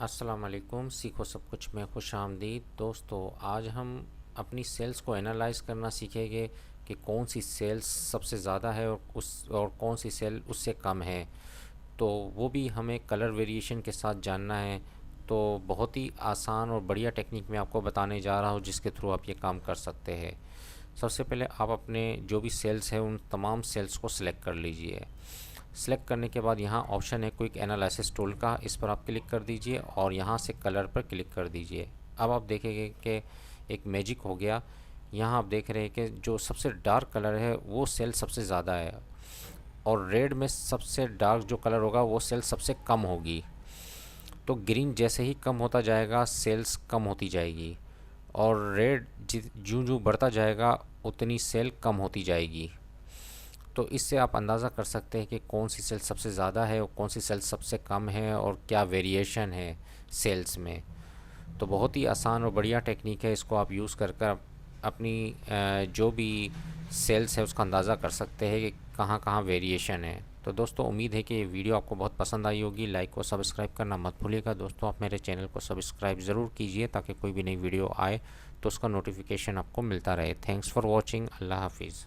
अस्सलाम वालेकुम। सीखो सब कुछ में खुश आमदीद। दोस्तों, आज हम अपनी सेल्स को एनालाइज करना सीखेंगे कि कौन सी सेल्स सबसे ज़्यादा है और कौन सी सेल उससे कम है। तो वो भी हमें कलर वेरिएशन के साथ जानना है। तो बहुत ही आसान और बढ़िया टेक्निक मैं आपको बताने जा रहा हूँ जिसके थ्रू आप ये काम कर सकते हैं। सबसे पहले आप अपने जो भी सेल्स है उन तमाम सेल्स को सिलेक्ट कर लीजिए। सेलेक्ट करने के बाद यहाँ ऑप्शन है क्विक एनालिसिस टूल का, इस पर आप क्लिक कर दीजिए और यहाँ से कलर पर क्लिक कर दीजिए। अब आप देखेंगे कि एक मैजिक हो गया। यहाँ आप देख रहे हैं कि जो सबसे डार्क कलर है वो सेल सबसे ज़्यादा है और रेड में सबसे डार्क जो कलर होगा वो सेल सबसे कम होगी। तो ग्रीन जैसे ही कम होता जाएगा सेल्स कम होती जाएगी और रेड जूँ जूँ बढ़ता जाएगा उतनी सेल कम होती जाएगी। तो इससे आप अंदाज़ा कर सकते हैं कि कौन सी सेल सबसे ज़्यादा है और कौन सी सेल सबसे कम है और क्या वेरिएशन है सेल्स में। तो बहुत ही आसान और बढ़िया टेक्निक है, इसको आप यूज़ कर कर अपनी जो भी सेल्स है उसका अंदाज़ा कर सकते हैं कि कहाँ कहाँ वेरिएशन है। तो दोस्तों, उम्मीद है कि ये वीडियो आपको बहुत पसंद आई होगी। लाइक और सब्सक्राइब करना मत भूलिएगा। दोस्तों, आप मेरे चैनल को सब्सक्राइब ज़रूर कीजिए ताकि कोई भी नई वीडियो आए तो उसका नोटिफिकेशन आपको मिलता रहे। Thanks for watching. अल्लाह हाफिज़।